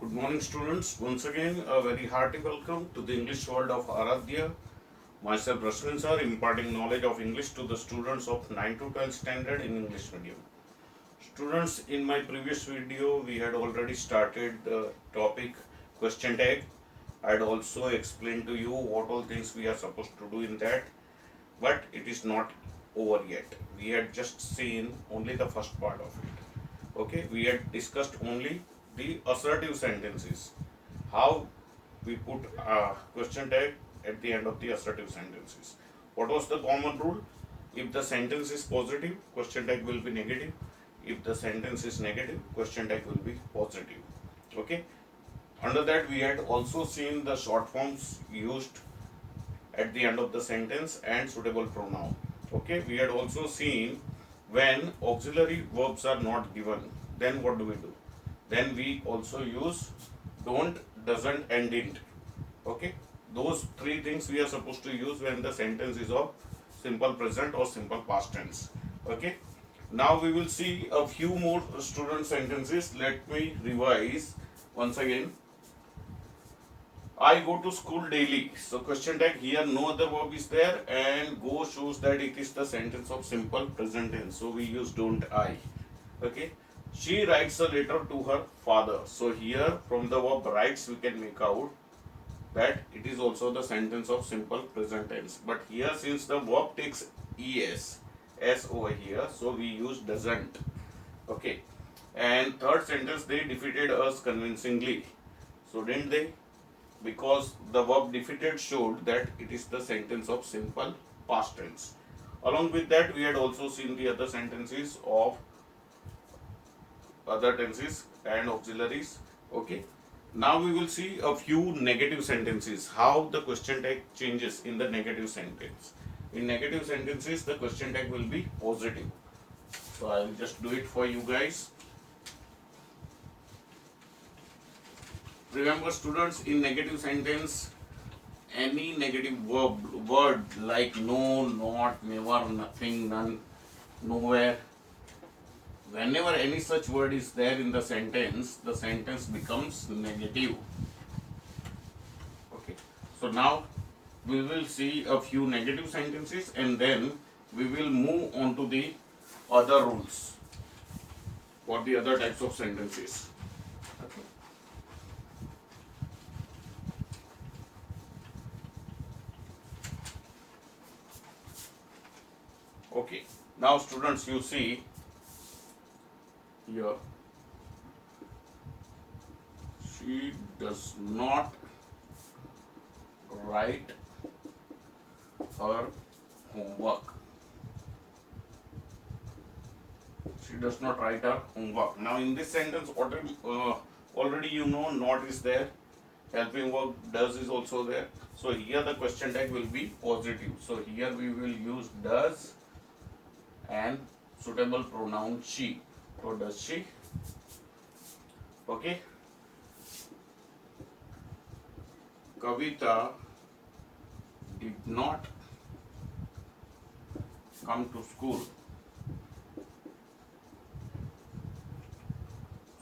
Good morning, students. Once again, a very hearty welcome to the English world of Aradhya. Myself, Rasmin sir, imparting knowledge of English to the students of 9 to 12 standard in English medium. Students, in my previous video, we had already started the topic question tag. I had also explained to you what all things we are supposed to do in that, but it is not over yet. We had just seen only the first part of it. Okay, we had discussed only the assertive sentences, how we put a question tag at the end of the assertive sentences. What was the common rule? If the sentence is positive, question tag will be negative. If the sentence is negative, question tag will be positive. Okay, under that we had also seen the short forms used at the end of the sentence and suitable pronoun. Okay, we had also seen when auxiliary verbs are not given, then what do? Then we also use don't, doesn't, and didn't. Okay, those three things we are supposed to use when the sentence is of simple present or simple past tense. Okay, now we will see a few more student sentences. Let me revise once again. I go to school daily. So question tag here, no other verb is there, and go shows that it is the sentence of simple present tense. So we use don't I. Okay. She writes a letter to her father. So here from the verb writes we can make out that it is also the sentence of simple present tense. But here since the verb takes es over here, so we use doesn't. Okay. And third sentence, they defeated us convincingly. So didn't they? Because the verb defeated showed that it is the sentence of simple past tense. Along with that, we had also seen the other sentences of other tenses and auxiliaries. Okay. Now we will see a few negative sentences, how the question tag changes in the negative sentence. In negative sentences, the question tag will be positive. So I will just do it for you guys. Remember students, in negative sentence, any negative word like no, not, never, nothing, none, nowhere, whenever any such word is there in the sentence becomes negative. Okay. So now we will see a few negative sentences and then we will move on to the other rules for the other types of sentences. Okay. Okay, now students, you see here, she does not write her homework. She does not write her homework. Now in this sentence, already you know not is there, helping verb does is also there. So here the question tag will be positive. So here we will use does and suitable pronoun she. So does she? Okay. Kavita did not come to school.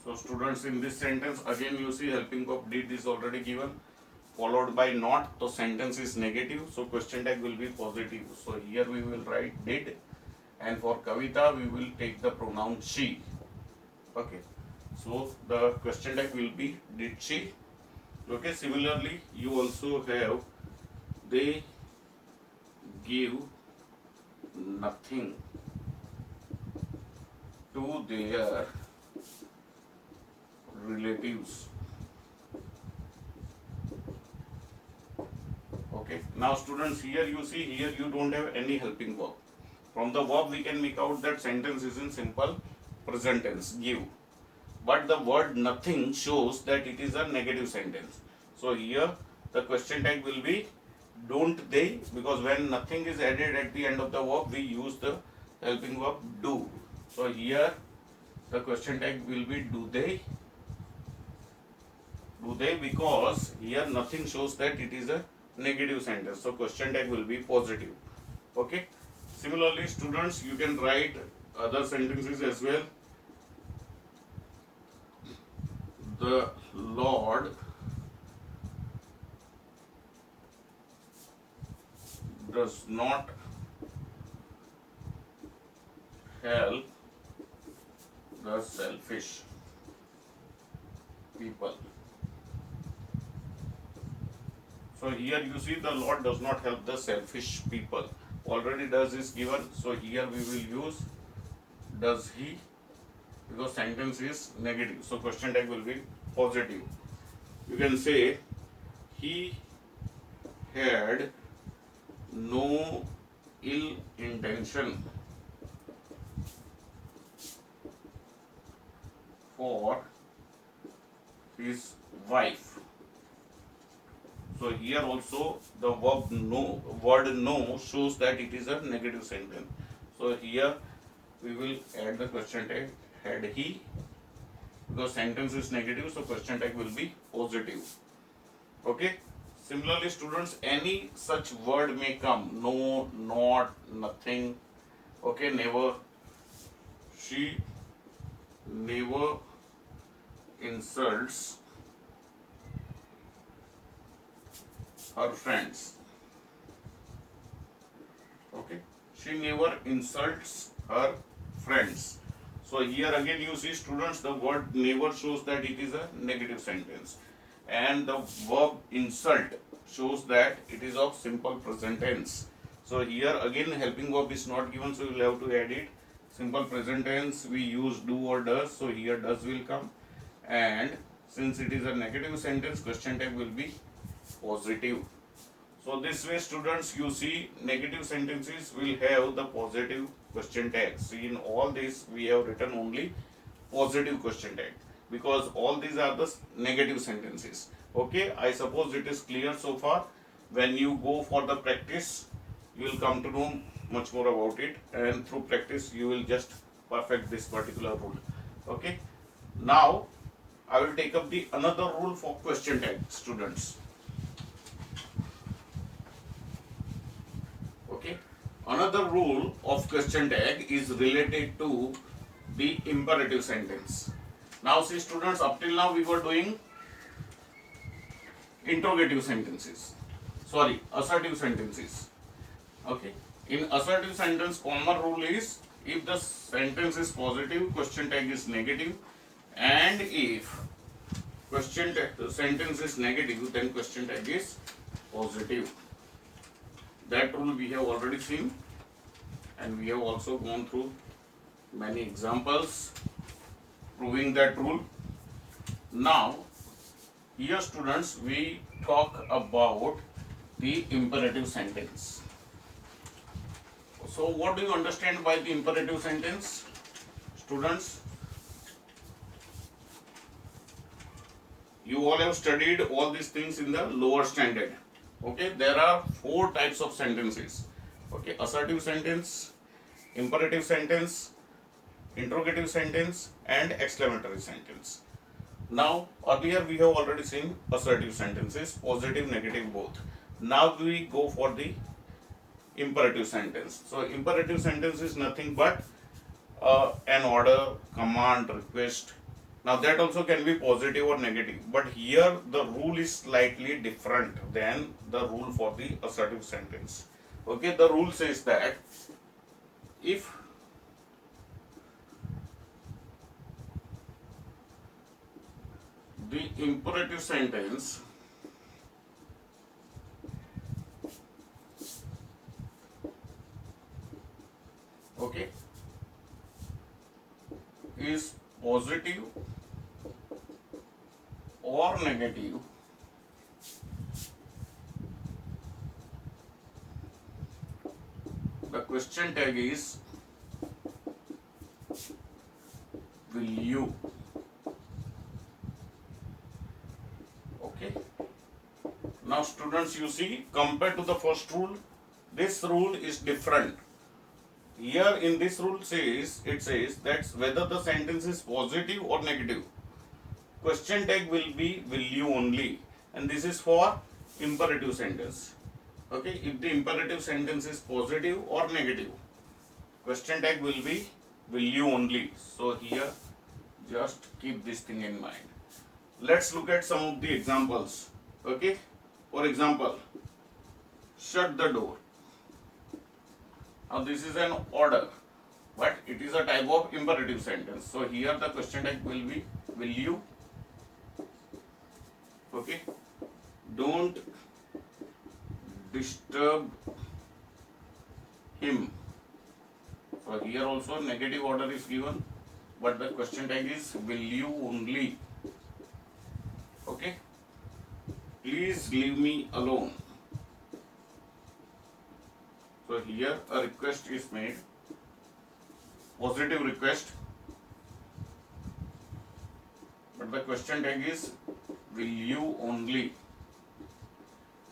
So students, in this sentence again you see helping verb did is already given, followed by not. So sentence is negative, so question tag will be positive. So here we will write did, and for Kavita we will take the pronoun she. Okay, so the question tag will be did she. Okay, similarly you also have they give nothing to their relatives. Okay, now students, here you see, here you don't have any helping verb. From the verb we can make out that sentence is in simple present tense, give. But the word nothing shows that it is a negative sentence. So here the question tag will be don't they, because when nothing is added at the end of the verb we use the helping verb do. So here the question tag will be do they, because here nothing shows that it is a negative sentence. So question tag will be positive. Okay. Similarly students, you can write other sentences as well. the Lord does not help the selfish people. So here you see the Lord does not help the selfish people. Already does is given, so here we will use does he, because sentence is negative. So question tag will be positive. You can say he had no ill intention for his wife. So here also the word no shows that it is a negative sentence. So here we will add the question tag had he, because sentence is negative, so question tag will be positive. Okay. Similarly, students, any such word may come: no, not, nothing. Okay, never. She never insults her friends. Okay, she never insults her friends. So here again you see, students, the word never shows that it is a negative sentence, and the verb insult shows that it is of simple present tense. So here again helping verb is not given, so you will have to add it. Simple present tense we use do or does, so here does will come, and since it is a negative sentence, question tag will be positive. So this way, students, you see negative sentences will have the positive question tag. See, in all this we have written only positive question tag, because all these are the negative sentences. Okay, I suppose it is clear so far. When you go for the practice, you will come to know much more about it, and through practice you will just perfect this particular rule. Okay, now I will take up the another rule for question tag, students. Okay, another rule of question tag is related to the imperative sentence. Now see, students, up till now we were doing interrogative sentences, assertive sentences. Okay, in assertive sentence, common rule is if the sentence is positive, question tag is negative, and if sentence is negative, then question tag is positive. That rule we have already seen, and we have also gone through many examples proving that rule. Now, here, students, we talk about the imperative sentence. So what do you understand by the imperative sentence, students? You all have studied all these things in the lower standard. Okay, there are 4 types of sentences. Okay, assertive sentence, imperative sentence, interrogative sentence, and exclamatory sentence. Now, earlier we have already seen assertive sentences, positive, negative, both. Now we go for the imperative sentence. So imperative sentence is nothing but an order, command, request. Now that also can be positive or negative, but here the rule is slightly different than the rule for the assertive sentence. Okay, the rule says that if the imperative sentence okay is positive or negative, the question tag is will you. Okay, now students, you see, compared to the first rule, this rule is different. Here in this rule it says that whether the sentence is positive or negative, question tag will be will you only, and this is for imperative sentence. Okay, if the imperative sentence is positive or negative, question tag will be will you only. So here just keep this thing in mind. let's look at some of the examples. Okay, for example, shut the door. Now this is an order, but it is a type of imperative sentence. So here the question type will be will you. Okay, don't disturb him. So here also negative order is given, but the question tag is will you only. Okay, please leave me alone. So here a request is made, positive request, but the question tag is will you only.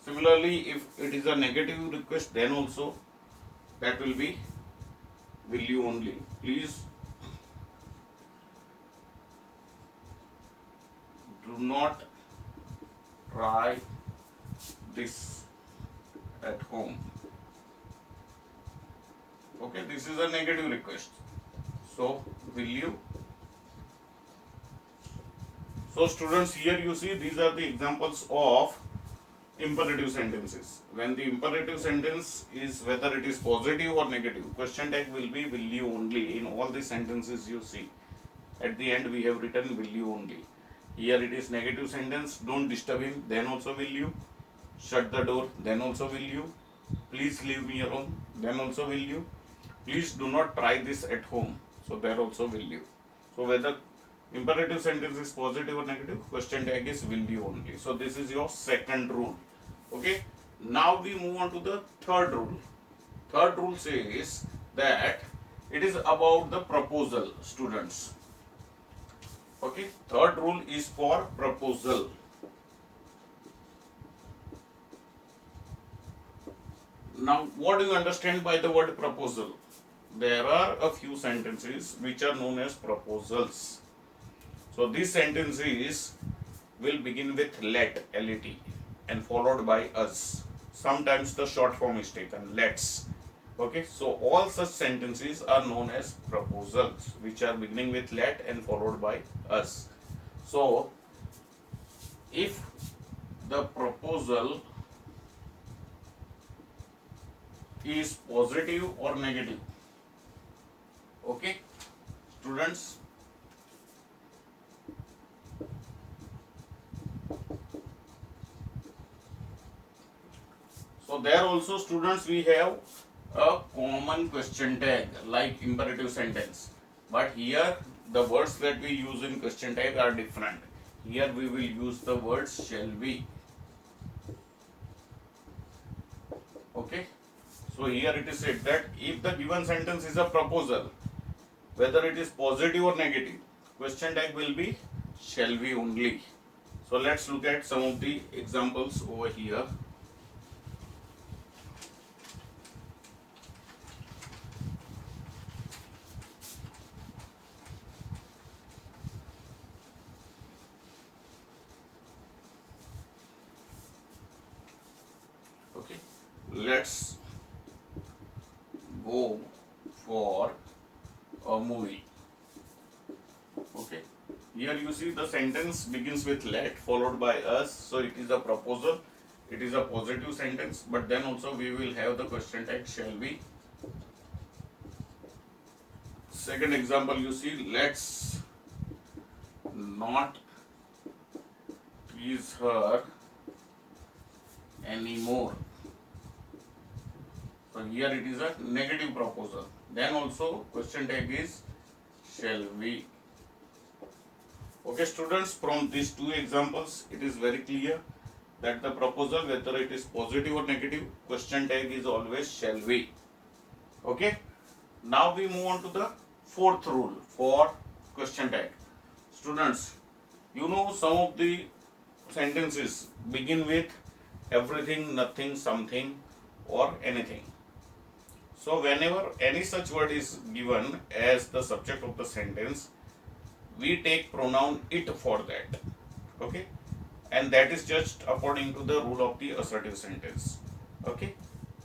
Similarly, if it is a negative request, then also that will be will you only. Please do not try this at home. Okay, this is a negative request. So will you. So students, here you see these are the examples of imperative sentences. When the imperative sentence is whether it is positive or negative, question tag will be will you only. In all the sentences you see, at the end we have written will you only. Here it is negative sentence, don't disturb him, then also will you. Shut the door, then also will you. Please leave me alone, then also will you. Please do not try this at home, so there also will you. So whether imperative sentence is positive or negative, question tag is will you only. So this is your second rule. Okay, now we move on to the third rule. Third rule says that it is about the proposal, students. Okay, third rule is for proposal. Now, what do you understand by the word proposal? There are a few sentences which are known as proposals. So these sentences will begin with let, L-E-T, and followed by us. Sometimes the short form is taken, let's. Okay, so all such sentences are known as proposals, which are beginning with let and followed by us. So if the proposal is positive or negative, okay, students, so there also, students, we have a common question tag like imperative sentence, but here the words that we use in question tag are different. Here we will use the words shall be. Okay, so here it is said that if the given sentence is a proposal, whether it is positive or negative, question tag will be shall be only. So let's look at some of the examples over here. Okay, let's go for a movie. Okay, here you see the sentence begins with let followed by us, so it is a proposal, it is a positive sentence, but then also we will have the question tag shall be. Second example, you see let's not tease her anymore. So here it is a negative proposal. Then also question tag is shall be. Okay, students, from these two examples, it is very clear that the proposal, whether it is positive or negative, question tag is always shall be. Okay, now we move on to the fourth rule for question tag. Students, you know some of the sentences begin with everything, nothing, something, or anything. So whenever any such word is given as the subject of the sentence, we take pronoun it for that. Okay, and that is just according to the rule of the assertive sentence. Okay,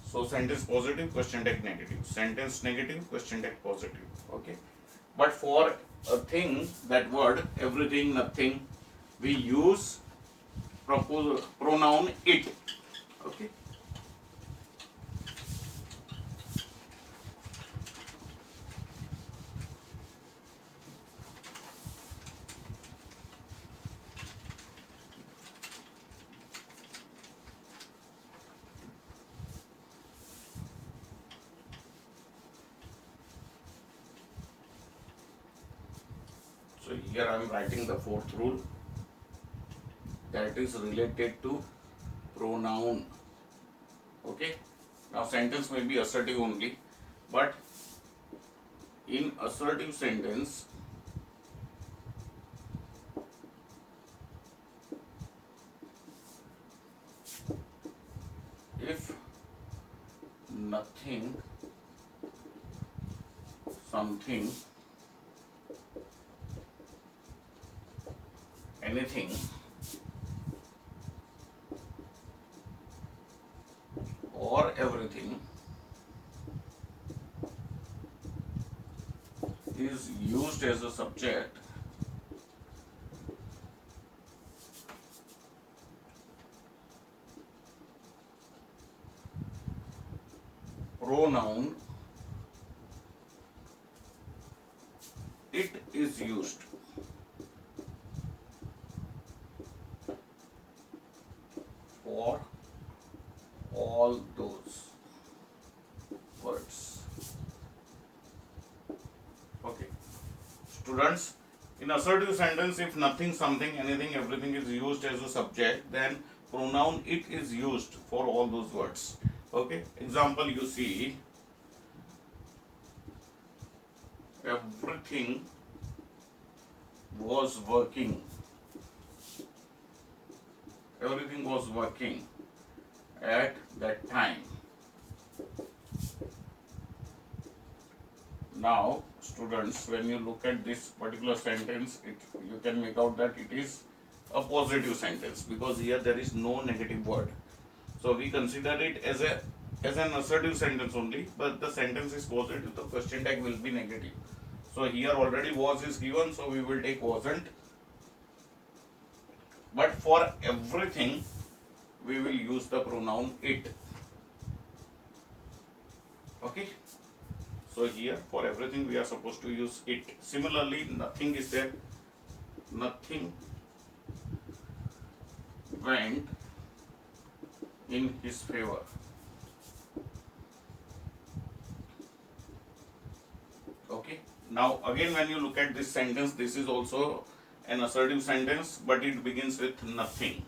so sentence positive, question tag negative, sentence negative, question tag positive. Okay, but for a thing, that word everything, nothing, we use pronoun it. Okay. So here I am writing the fourth rule, that is related to pronoun. Okay. Now sentence may be assertive only, but in assertive sentence, if nothing, something, anything, or everything is used as a subject, pronoun it is used. For all those words. Okay. Students, in assertive sentence, if nothing, something, anything, everything is used as a subject, then pronoun it is used for all those words. Okay. Example, you see, everything was working. Everything was working at that time. Now, students, when you look at this particular sentence, you can make out that it is a positive sentence because here there is no negative word. So we consider it as an assertive sentence only, but the sentence is positive, the question tag will be negative. So here already was is given, so we will take wasn't. But for everything, we will use the pronoun it. Okay. So here for everything we are supposed to use it. Similarly, nothing is there. Nothing went in his favor. Okay. Now again, when you look at this sentence, this is also an assertive sentence, but it begins with nothing.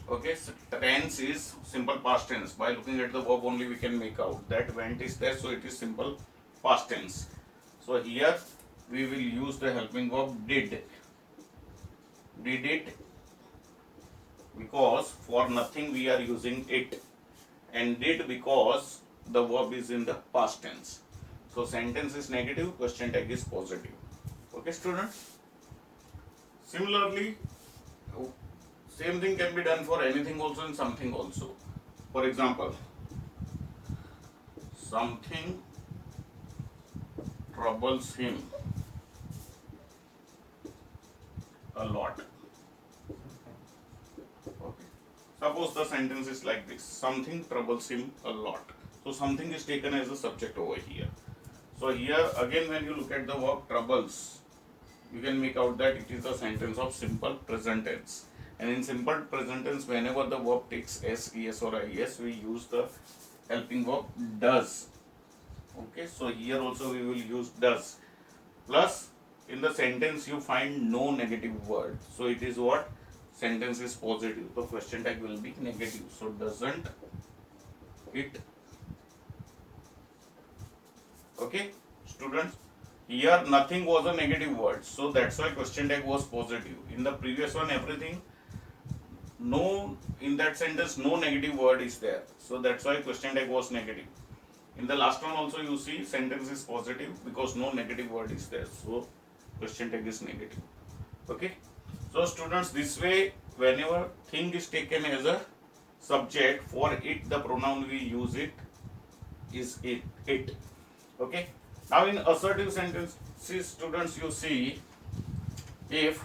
Okay, so tense is simple past tense. By looking at the verb only we can make out that went is there, so it is simple past tense. So here we will use the helping verb did. Did it, because for nothing we are using it, and did because the verb is in the past tense. So sentence is negative, question tag is positive. Okay, students? Similarly, same thing can be done for anything also and something also. For example, something troubles him a lot. Okay. Suppose the sentence is like this: something troubles him a lot. So something is taken as a subject over here. So here again, when you look at the verb troubles, you can make out that it is a sentence of simple present tense. And in simple present tense, whenever the verb takes s, es or is, we use the helping verb does. Okay, so here also we will use does. Plus, in the sentence you find no negative word. So it is what? Sentence is positive. The question tag will be negative. So doesn't it? Okay, students? Here nothing was a negative word. So that's why question tag was positive. In the previous one, everything, no, in that sentence no negative word is there, so that's why question tag was negative. In the last one also you see sentence is positive because no negative word is there, so question tag is negative. Okay, so students, this way whenever thing is taken as a subject, for it the pronoun we use it is it. Okay, now in assertive sentences, students, you see, if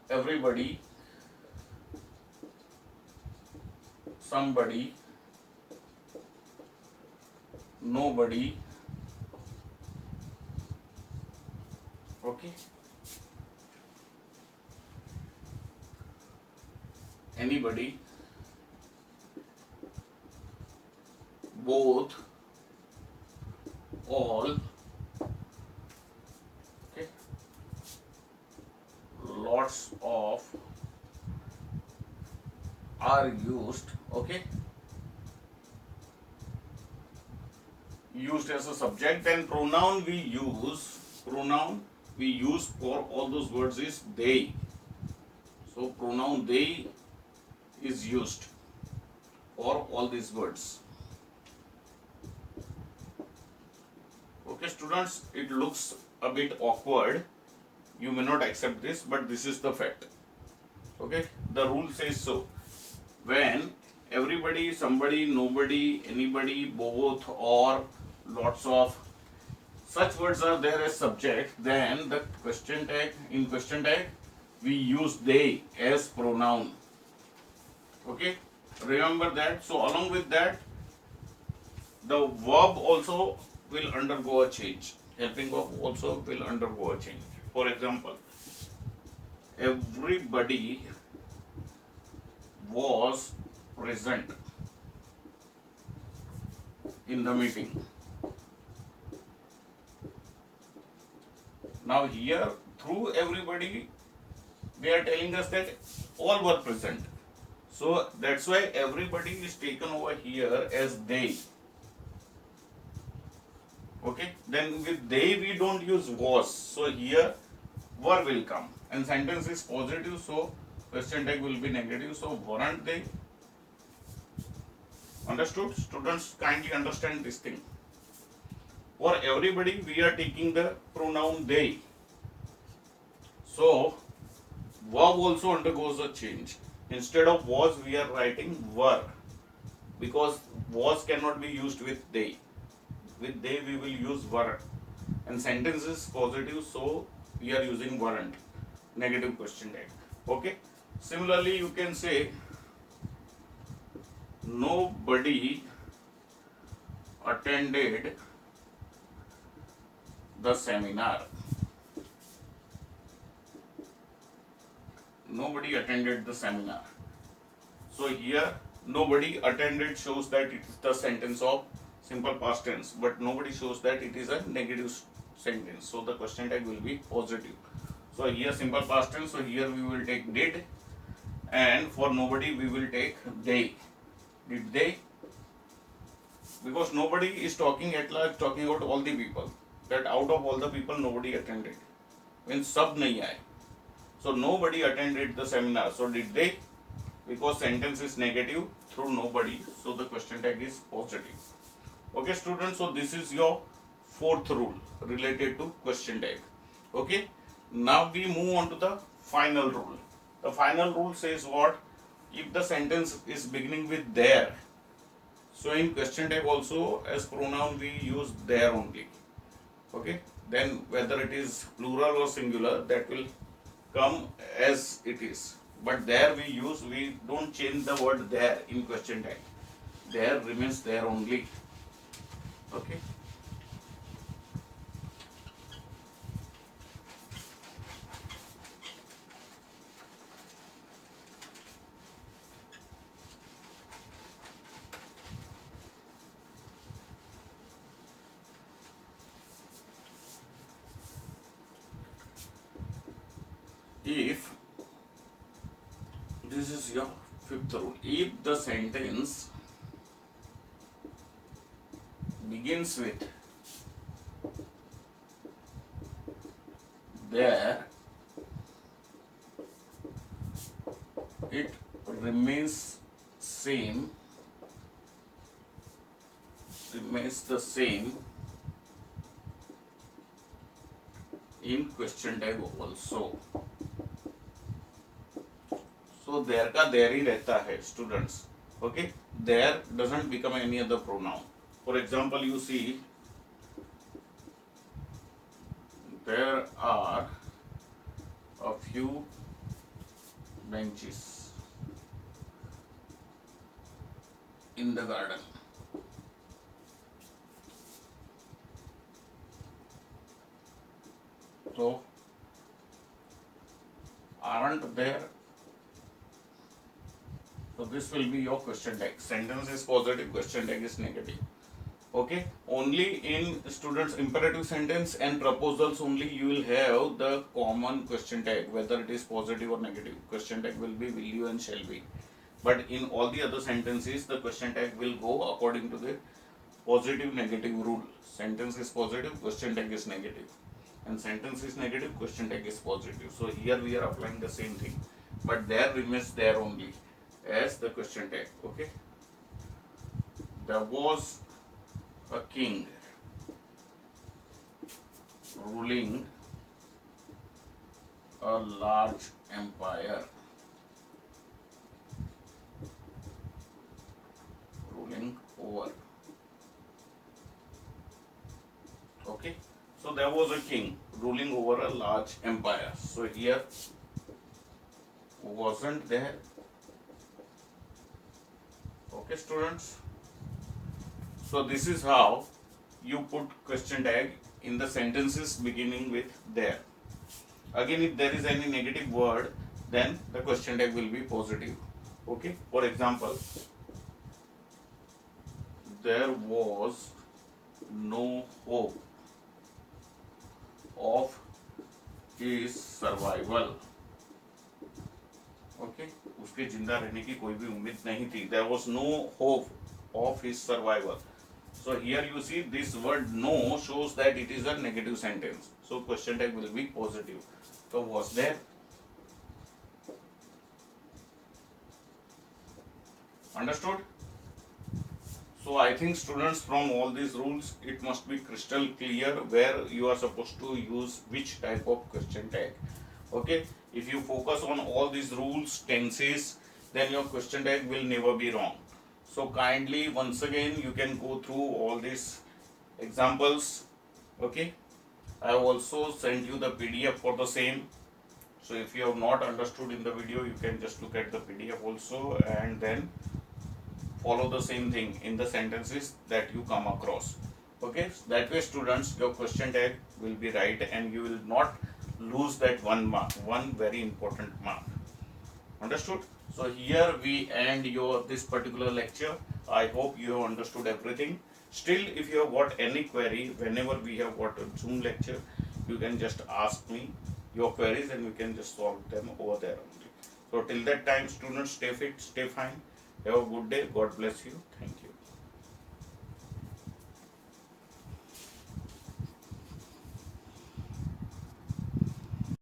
everybody, somebody, nobody, okay, anybody, both, all, okay, lots of are used, okay, used as a subject. Then pronoun we use for all those words is they. So pronoun they is used for all these words. Okay, students, it looks a bit awkward. You may not accept this, but this is the fact. Okay, the rule says so. When everybody, somebody, nobody, anybody, both, or, lots of such words are there as subject, then the question tag, in question tag, we use they as pronoun. Okay, remember that. So along with that, the verb also will undergo a change. Helping verb also will undergo a change. For example, everybody was present in the meeting. Now here, through everybody, they are telling us that all were present. So that's why everybody is taken over here as they. Okay, then with they we don't use was. So here were will come, and sentence is positive, so question tag will be negative. So weren't they? Understood? Students, kindly understand this thing. For everybody we are taking the pronoun they. So verb also undergoes a change. Instead of was we are writing were, because was cannot be used with they. With they we will use were, and sentence is positive, so we are using weren't, negative question tag. Okay, similarly you can say nobody attended the seminar. Nobody attended the seminar. So here nobody attended shows that it is the sentence of simple past tense, but nobody shows that it is a negative sentence. So the question tag will be positive. So here simple past tense, so here we will take did, and for nobody we will take they. Did they? Because nobody is talking at large, talking about all the people. That out of all the people nobody attended. Means sab nahi aaye. So nobody attended the seminar. So did they? Because sentence is negative through nobody, so the question tag is positive. Okay, students, so this is your fourth rule related to question tag. Okay, now we move on to the final rule. The final rule says what? If the sentence is beginning with there, so in question tag also as pronoun we use there only. Okay, then whether it is plural or singular, that will come as it is. But there we don't change the word there in question tag. There remains there only. Okay. If this is your fifth rule, if the sentence begins with there, it remains the same in question tag also. So there का there ही रहता है students. Okay, there doesn't become any other pronoun. For example, you see there are a few benches in the garden. So aren't there? So this will be your question tag. Sentence is positive, question tag is negative. Okay, only in students imperative sentence and proposals only you will have the common question tag, whether it is positive or negative. Question tag will be will you and shall be. But in all the other sentences, the question tag will go according to the positive negative rule. Sentence is positive, question tag is negative. And sentence is negative, question tag is positive. So here we are applying the same thing. But there remains there only as the question tag. Okay. There was a king ruling a large empire. Ruling over. Okay. So there was a king ruling over a large empire. So here wasn't there. Okay, students. So this is how you put question tag in the sentences beginning with there. Again, if there is any negative word, then the question tag will be positive. Okay. For example, there was no hope of his survival. Okay, उसके जिंदा रहने की कोई भी उम्मीद नहीं थी. There was no hope of his survival. So here you see this word no shows that it is a negative sentence. So question tag will be positive. So was there? Understood? So I think students, from all these rules, it must be crystal clear where you are supposed to use which type of question tag. Okay, if you focus on all these rules, tenses, then your question tag will never be wrong. So kindly once again you can go through all these examples. Okay, I have also sent you the PDF for the same. So if you have not understood in the video, you can just look at the PDF also and then follow the same thing in the sentences that you come across. Okay, so that way students, your question tag will be right and you will not lose that one mark, one very important mark. Understood? So here we end your this particular lecture. I hope you have understood everything. Still, if you have got any query, whenever we have got a Zoom lecture, you can just ask me your queries and we can just solve them over there only. So till that time, students, stay fit, stay fine. Have a good day. God bless you. Thank you.